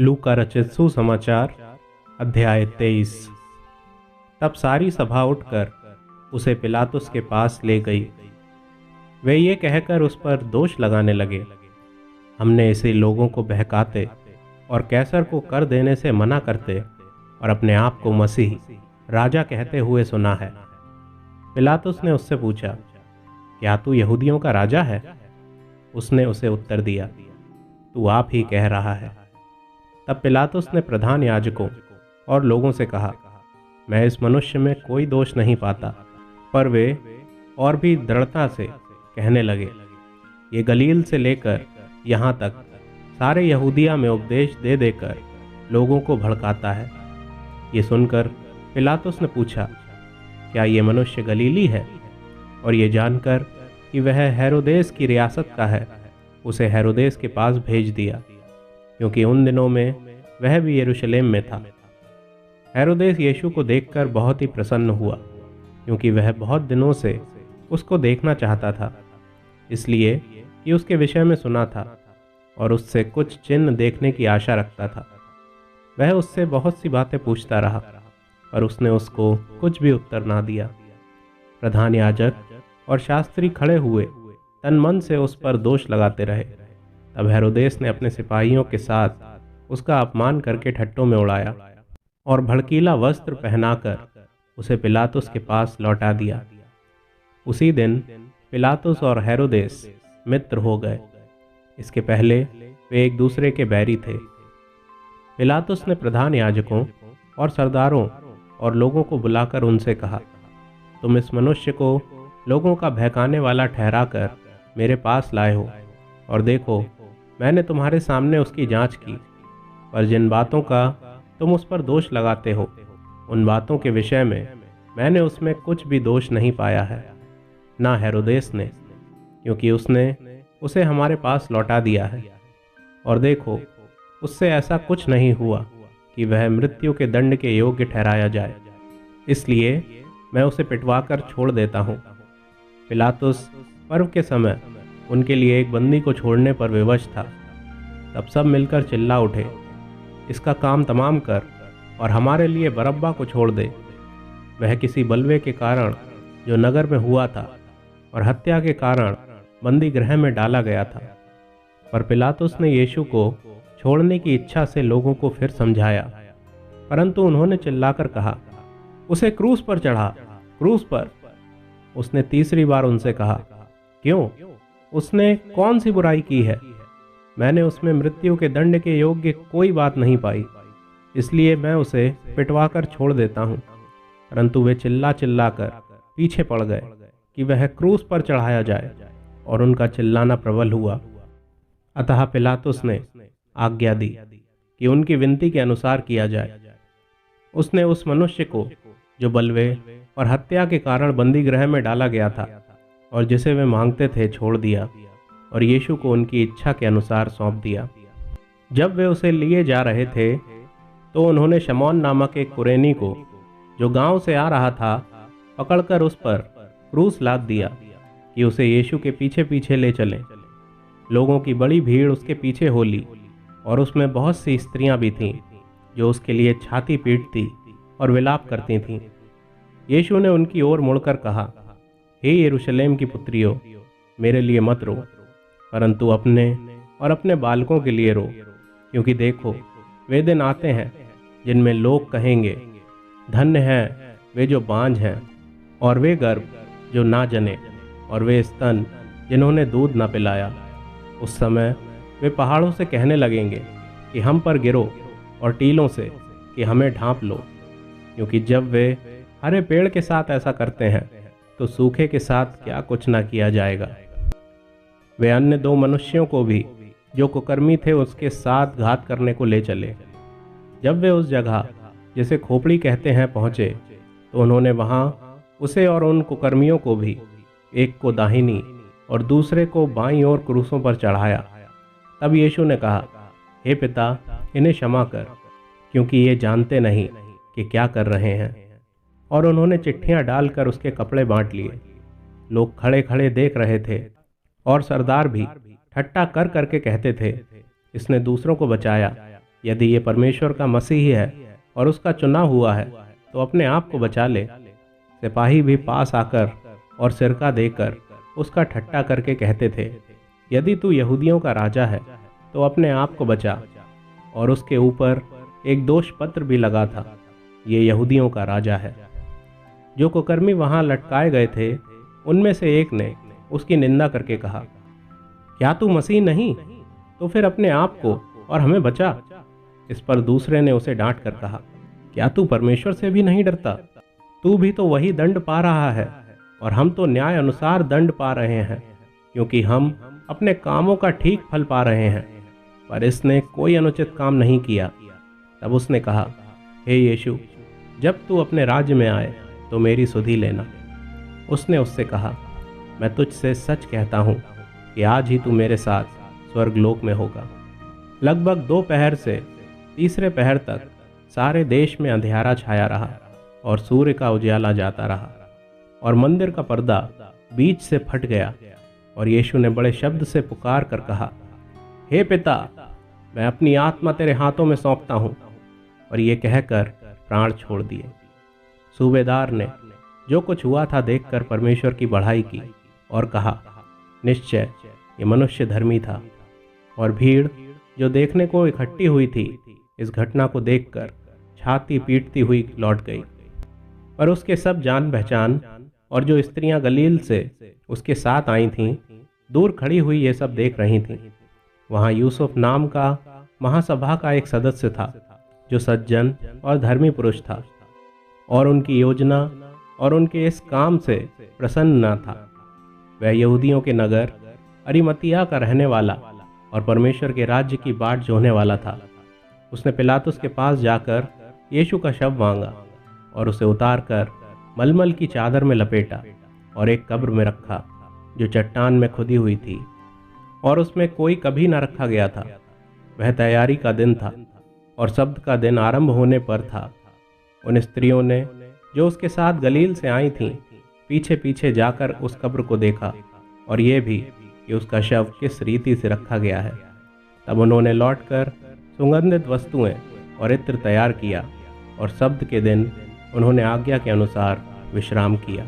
लूका रचित सुसमाचार अध्याय 23। तब सारी सभा उठकर उसे पिलातुस के पास ले गई। वे ये कहकर उस पर दोष लगाने लगे, हमने इसे लोगों को बहकाते और कैसर को कर देने से मना करते और अपने आप को मसीह राजा कहते हुए सुना है। पिलातुस ने उससे पूछा, क्या तू यहूदियों का राजा है? उसने उसे उत्तर दिया, तू आप ही कह रहा है। तब पिलातुस ने प्रधान याजकों और लोगों से कहा, मैं इस मनुष्य में कोई दोष नहीं पाता। पर वे और भी दृढ़ता से कहने लगे, ये गलील से लेकर यहाँ तक सारे यहूदिया में उपदेश दे देकर लोगों को भड़काता है। ये सुनकर पिलातुस ने पूछा, क्या ये मनुष्य गलीली है? और ये जानकर कि वह हेरोदेस की रियासत का है, उसे हेरोदेस के पास भेज दिया, क्योंकि उन दिनों में वह भी यरूशलेम में था। हेरोदेस यीशु को देखकर बहुत ही प्रसन्न हुआ, क्योंकि वह बहुत दिनों से उसको देखना चाहता था, इसलिए कि उसके विषय में सुना था और उससे कुछ चिन्ह देखने की आशा रखता था। वह उससे बहुत सी बातें पूछता रहा, पर उसने उसको कुछ भी उत्तर ना दिया। प्रधान याजक और शास्त्री खड़े हुए तन मन से उस पर दोष लगाते रहे। तब हेरोदेस ने अपने सिपाहियों के साथ उसका अपमान करके ठट्टों में उड़ाया और भड़कीला वस्त्र पहनाकर उसे पिलातुस के पास लौटा दिया। उसी दिन पिलातुस और हेरोदेस मित्र हो गए। इसके पहले वे एक दूसरे के बैरी थे। पिलातुस ने प्रधान याजकों और सरदारों और लोगों को बुलाकर उनसे कहा, तुम इस मनुष्य को लोगों का बहकाने वाला ठहराकर मेरे पास लाए हो, और देखो मैंने तुम्हारे सामने उसकी जांच की, पर जिन बातों का तुम उस पर दोष लगाते हो, उन बातों के विषय में मैंने उसमें कुछ भी दोष नहीं पाया है, ना हेरोदेस ने, क्योंकि उसने उसे हमारे पास लौटा दिया है। और देखो, उससे ऐसा कुछ नहीं हुआ कि वह मृत्यु के दंड के योग्य ठहराया जाए, इसलिए मैं उसे पिटवाकर छोड़ देता हूँ। पिलातुस पर्व के समय उनके लिए एक बंदी को छोड़ने पर विवश था। तब सब मिलकर चिल्ला उठे, इसका काम तमाम कर और हमारे लिए बरअब्बा को छोड़ दे। वह किसी बलवे के कारण जो नगर में हुआ था और हत्या के कारण बंदी गृह में डाला गया था। पर पिलातुस ने यीशु को छोड़ने की इच्छा से लोगों को फिर समझाया, परंतु उन्होंने चिल्लाकर कहा, उसे क्रूस पर चढ़ा, क्रूस पर। उसने तीसरी बार उनसे कहा, क्यों? उसने कौन सी बुराई की है? मैंने उसमें मृत्यु के दंड के योग्य कोई बात नहीं पाई, इसलिए मैं उसे पिटवाकर छोड़ देता हूँ। परंतु वे चिल्ला चिल्लाकर पीछे पड़ गए कि वह क्रूस पर चढ़ाया जाए, और उनका चिल्लाना प्रबल हुआ। अतः पिलातुस ने आज्ञा दी कि उनकी विनती के अनुसार किया जाए। उसने उस मनुष्य को जो बलवे और हत्या के कारण बंदी गृह में डाला गया था और जिसे वे मांगते थे, छोड़ दिया और यीशु को उनकी इच्छा के अनुसार सौंप दिया। जब वे उसे लिए जा रहे थे, तो उन्होंने शमौन नामक एक कुरेनी को, जो गांव से आ रहा था, पकड़कर उस पर क्रूस लाद दिया कि उसे यीशु के पीछे पीछे ले चलें। लोगों की बड़ी भीड़ उसके पीछे हो ली, और उसमें बहुत सी स्त्रियां भी थीं जो उसके लिए छाती पीटती और विलाप करती थीं। यीशु ने उनकी ओर मुड़कर कहा, हे यरूशलेम की पुत्रियों, मेरे लिए मत रो, परंतु अपने और अपने बालकों के लिए रो, क्योंकि देखो वे दिन आते हैं जिनमें लोग कहेंगे, धन्य हैं वे जो बांझ हैं, और वे गर्भ जो ना जने, और वे स्तन जिन्होंने दूध ना पिलाया। उस समय वे पहाड़ों से कहने लगेंगे कि हम पर गिरो, और टीलों से कि हमें ढांप लो, क्योंकि जब वे हरे पेड़ के साथ ऐसा करते हैं, तो सूखे के साथ क्या कुछ ना किया जाएगा। वे अन्य दो मनुष्यों को भी, जो कुकर्मी थे, उसके साथ घात करने को ले चले। जब वे उस जगह जिसे खोपड़ी कहते हैं पहुँचे, तो उन्होंने वहाँ उसे और उन कुकर्मियों को भी, एक को दाहिनी और दूसरे को बाईं ओर क्रूसों पर चढ़ाया। तब यीशु ने कहा, हे पिता, इन्हें क्षमा कर, क्योंकि ये जानते नहीं कि क्या कर रहे हैं। और उन्होंने चिट्ठियां डालकर उसके कपड़े बांट लिए। लोग खड़े खड़े देख रहे थे, और सरदार भी ठट्ठा कर करके कहते थे, इसने दूसरों को बचाया, यदि ये परमेश्वर का मसीह है और उसका चुना हुआ है तो अपने आप को बचा ले। सिपाही भी पास आकर और सिरका देकर उसका ठट्टा करके कहते थे, यदि तू यहूदियों का राजा है तो अपने आप को बचा। और उसके ऊपर एक दोष पत्र भी लगा था, ये यहूदियों का राजा है। जो कुकर्मी वहां लटकाए गए थे उनमें से एक ने उसकी निंदा करके कहा, क्या तू मसीह नहीं? तो फिर अपने आप को और हमें बचा। इस पर दूसरे ने उसे डांट कर कहा, क्या तू परमेश्वर से भी नहीं डरता? तू भी तो वही दंड पा रहा है और हम तो न्याय अनुसार दंड पा रहे हैं, क्योंकि हम अपने कामों का ठीक फल पा रहे हैं। पर इसने कोई अनुचित काम नहीं किया। तब उसने कहा, हे यीशु, जब तू अपने राज्य में आए तो मेरी सुधि लेना। उसने उससे कहा, मैं तुझसे सच कहता हूँ कि आज ही तू मेरे साथ स्वर्गलोक में होगा। लगभग 2 पहर से तीसरे पहर तक सारे देश में अंधियारा छाया रहा और सूर्य का उजाला जाता रहा और मंदिर का पर्दा बीच से फट गया। और यीशु ने बड़े शब्द से पुकार कर कहा, हे पिता, मैं अपनी आत्मा तेरे हाथों में सौंपता हूँ। और ये कहकर प्राण छोड़ दिए। सूबेदार ने जो कुछ हुआ था देखकर परमेश्वर की बढ़ाई की और कहा, निश्चय ये मनुष्य धर्मी था। और भीड़ जो देखने को इकट्ठी हुई थी इस घटना को देखकर छाती पीटती हुई लौट गई। पर उसके सब जान पहचान और जो स्त्रियां गलील से उसके साथ आई थीं, दूर खड़ी हुई ये सब देख रही थीं। वहां यूसुफ नाम का महासभा का एक सदस्य था, जो सज्जन और धर्मी पुरुष था और उनकी योजना और उनके इस काम से प्रसन्न न था। वह यहूदियों के नगर अरिमतिया का रहने वाला और परमेश्वर के राज्य की बाट जोहने वाला था। उसने पिलातुस के पास जाकर यीशु का शव मांगा और उसे उतारकर मलमल की चादर में लपेटा और एक कब्र में रखा जो चट्टान में खुदी हुई थी और उसमें कोई कभी न रखा गया था। वह तैयारी का दिन था और शब्द का दिन आरंभ होने पर था। उन स्त्रियों ने जो उसके साथ गलील से आई थीं पीछे पीछे जाकर उस कब्र को देखा और ये भी कि उसका शव किस रीति से रखा गया है। तब उन्होंने लौटकर सुगंधित वस्तुएं और इत्र तैयार किया और शब्द के दिन उन्होंने आज्ञा के अनुसार विश्राम किया।